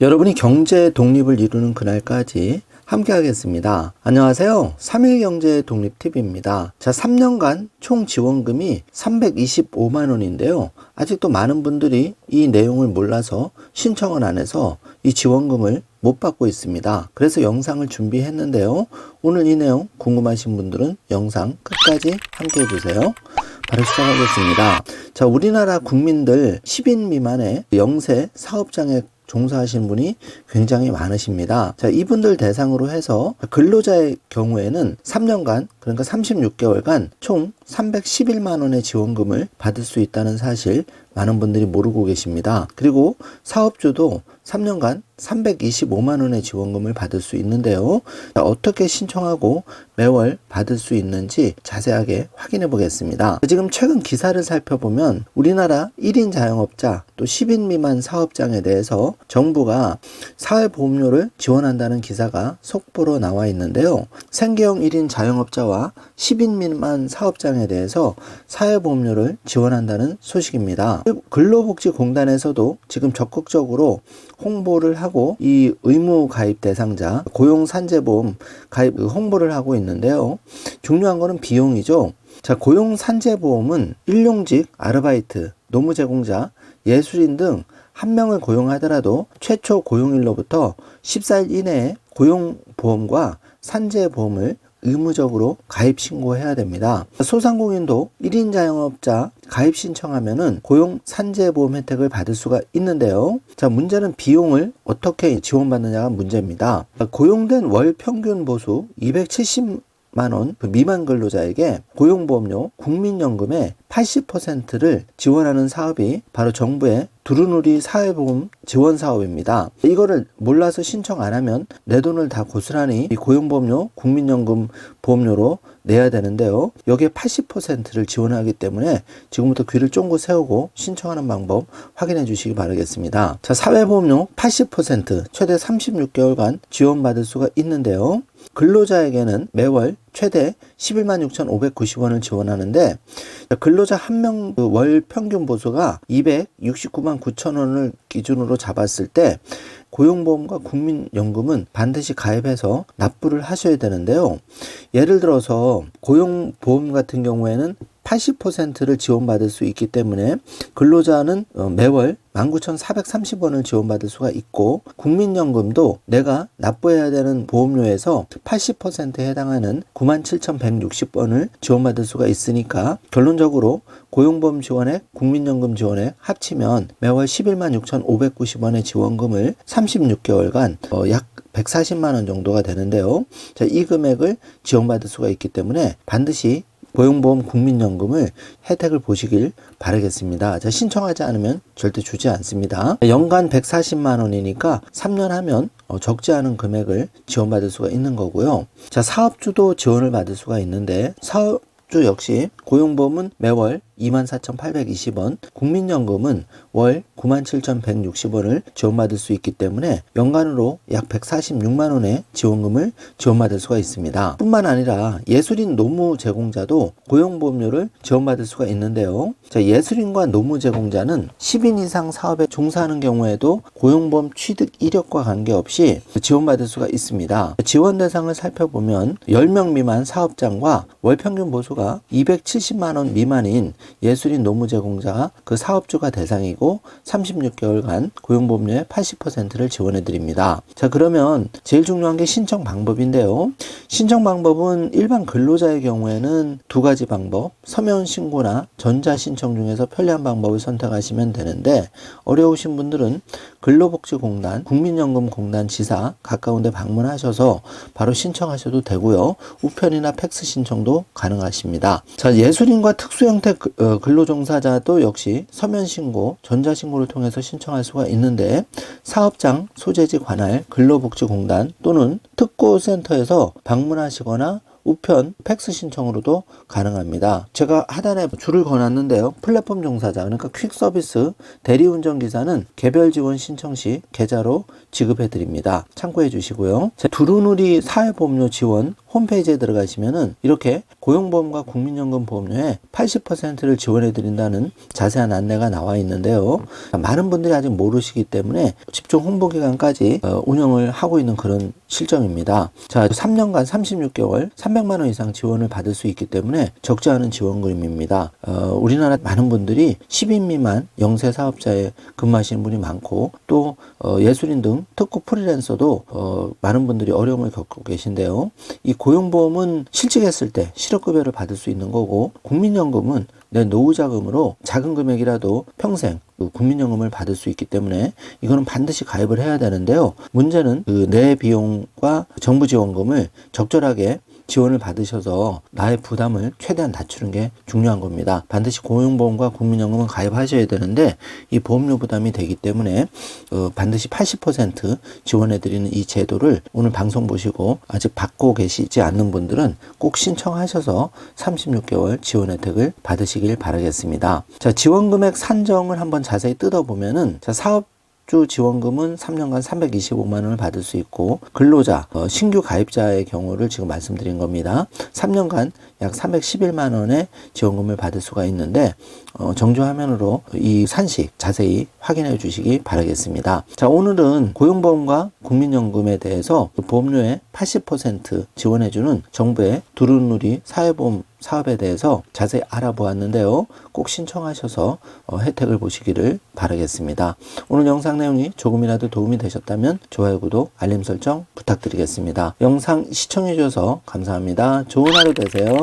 여러분이 경제 독립을 이루는 그날까지 함께 하겠습니다. 안녕하세요. 3일 경제 독립TV입니다. 자, 3년간 총 지원금이 325만 원인데요. 아직도 많은 분들이 이 내용을 몰라서 신청을 안 해서 이 지원금을 못 받고 있습니다. 그래서 영상을 준비했는데요. 오늘 이 내용 궁금하신 분들은 영상 끝까지 함께 해주세요. 바로 시작하겠습니다. 자, 우리나라 국민들 10인 미만의 영세 사업장에 종사하시는 분이 굉장히 많으십니다. 자, 이분들 대상으로 해서 근로자의 경우에는 3년간, 그러니까 36개월간 총 311만 원의 지원금을 받을 수 있다는 사실 많은 분들이 모르고 계십니다. 그리고 사업주도 3년간 325만 원의 지원금을 받을 수 있는데요. 자, 어떻게 신청하고 매월 받을 수 있는지 자세하게 확인해 보겠습니다. 지금 최근 기사를 살펴보면 우리나라 1인 자영업자 또 10인 미만 사업장에 대해서 정부가 사회보험료를 지원한다는 기사가 속보로 나와 있는데요. 생계형 1인 자영업자와 10인 미만 사업장에 대해서 사회보험료를 지원한다는 소식입니다. 근로복지공단에서도 지금 적극적으로 홍보를 하고 이 의무 가입 대상자 고용산재보험 가입 홍보를 하고 있는데요. 중요한 거는 비용이죠. 자, 고용산재보험은 일용직, 아르바이트, 노무제공자, 예술인 등 한 명을 고용하더라도 최초 고용일로부터 14일 이내에 고용보험과 산재보험을 의무적으로 가입 신고해야 됩니다. 소상공인도 1인 자영업자 가입 신청하면은 고용 산재보험 혜택을 받을 수가 있는데요. 자, 문제는 비용을 어떻게 지원받느냐가 문제입니다. 고용된 월 평균 보수 270만 원 미만 근로자에게 고용보험료 국민연금의 80%를 지원하는 사업이 바로 정부의 두루누리 사회보험 지원 사업입니다. 이거를 몰라서 신청 안 하면 내 돈을 다 고스란히 이 고용보험료, 국민연금 보험료로 내야 되는데요. 여기에 80%를 지원하기 때문에 지금부터 귀를 쫑긋 세우고 신청하는 방법 확인해 주시기 바라겠습니다. 자, 사회보험료 80% 최대 36개월간 지원받을 수가 있는데요. 근로자에게는 매월 최대 11만 6,590원을 지원하는데 근로자 한 명 월 평균 보수가 269만 9천 원을 기준으로 잡았을 때 고용보험과 국민연금은 반드시 가입해서 납부를 하셔야 되는데요. 예를 들어서 고용보험 같은 경우에는 80%를 지원받을 수 있기 때문에 근로자는 매월 19,430원을 지원받을 수가 있고 국민연금도 내가 납부해야 되는 보험료에서 80%에 해당하는 97,160원을 지원받을 수가 있으니까 결론적으로 고용보험 지원액, 국민연금 지원액 합치면 매월 11만 6,590원의 지원금을 36개월간 약 140만 원 정도가 되는데요. 자, 이 금액을 지원받을 수가 있기 때문에 반드시 고용보험 국민연금을 혜택을 보시길 바라겠습니다. 자, 신청하지 않으면 절대 주지 않습니다. 연간 140만 원이니까 3년 하면 적지 않은 금액을 지원받을 수가 있는 거고요. 자, 사업주도 지원을 받을 수가 있는데 사업주 역시 고용보험은 매월 24,820원, 국민연금은 월 97,160원을 지원받을 수 있기 때문에 연간으로 약 146만 원의 지원금을 지원받을 수가 있습니다. 뿐만 아니라 예술인 노무 제공자도 고용보험료를 지원받을 수가 있는데요. 자, 예술인과 노무 제공자는 10인 이상 사업에 종사하는 경우에도 고용보험 취득 이력과 관계없이 지원받을 수가 있습니다. 지원 대상을 살펴보면 10명 미만 사업장과 월 평균 보수가 270만 원 미만인 예술인 노무 제공자가 그 사업주가 대상이고 36개월간 고용보험료의 80%를 지원해 드립니다. 자, 그러면 제일 중요한 게 신청 방법인데요. 신청 방법은 일반 근로자의 경우에는 두 가지 방법, 서면 신고나 전자 신청 중에서 편리한 방법을 선택하시면 되는데 어려우신 분들은 근로복지공단, 국민연금공단 지사 가까운 데 방문하셔서 바로 신청하셔도 되고요. 우편이나 팩스 신청도 가능하십니다. 자, 예술인과 특수형태 근로종사자도 역시 서면 신고, 전자 신고를 통해서 신청할 수가 있는데 사업장 소재지 관할 근로복지공단 또는 특고센터에서 방문하시거나 우편 팩스 신청으로도 가능합니다. 제가 하단에 줄을 거놨는데요. 플랫폼 종사자, 그러니까 퀵 서비스 대리운전 기사는 개별 지원 신청 시 계좌로 지급해 드립니다. 참고해 주시고요. 두루누리 사회보험료 지원 홈페이지에 들어가시면은 이렇게 고용보험과 국민연금 보험료의 80%를 지원해 드린다는 자세한 안내가 나와 있는데요. 많은 분들이 아직 모르시기 때문에 집중 홍보 기간까지 운영을 하고 있는 그런 실정입니다. 자, 3년간 36개월 300만 원 이상 지원을 받을 수 있기 때문에 적지 않은 지원금입니다. 우리나라 많은 분들이 10인 미만 영세 사업자에 근무하시는 분이 많고 또 예술인 등 특구 프리랜서도 많은 분들이 어려움을 겪고 계신데요. 이 고용보험은 실직했을 때 실업급여를 받을 수 있는 거고, 국민연금은 내 노후자금으로 작은 금액이라도 평생 국민연금을 받을 수 있기 때문에 이거는 반드시 가입을 해야 되는데요. 문제는 내 비용과 정부 지원금을 적절하게 지원을 받으셔서 나의 부담을 최대한 낮추는 게 중요한 겁니다. 반드시 고용보험과 국민연금은 가입하셔야 되는데 이 보험료 부담이 되기 때문에 반드시 80% 지원해드리는 이 제도를 오늘 방송 보시고 아직 받고 계시지 않는 분들은 꼭 신청하셔서 36개월 지원 혜택을 받으시길 바라겠습니다. 자, 지원금액 산정을 한번 자세히 뜯어보면은, 자, 사업주 지원금은 3년간 325만 원을 받을 수 있고, 근로자, 신규 가입자의 경우를 지금 말씀드린 겁니다. 3년간 약 311만 원의 지원금을 받을 수가 있는데, 정주 화면으로 이 산식 자세히 확인해 주시기 바라겠습니다. 자, 오늘은 고용보험과 국민연금에 대해서 보험료의 80% 지원해주는 정부의 두루누리 사회보험 사업에 대해서 자세히 알아보았는데요. 꼭 신청하셔서 혜택을 보시기를 바라겠습니다. 오늘 영상 내용이 조금이라도 도움이 되셨다면 좋아요, 구독, 알림 설정 부탁드리겠습니다. 영상 시청해 주셔서 감사합니다. 좋은 하루 되세요.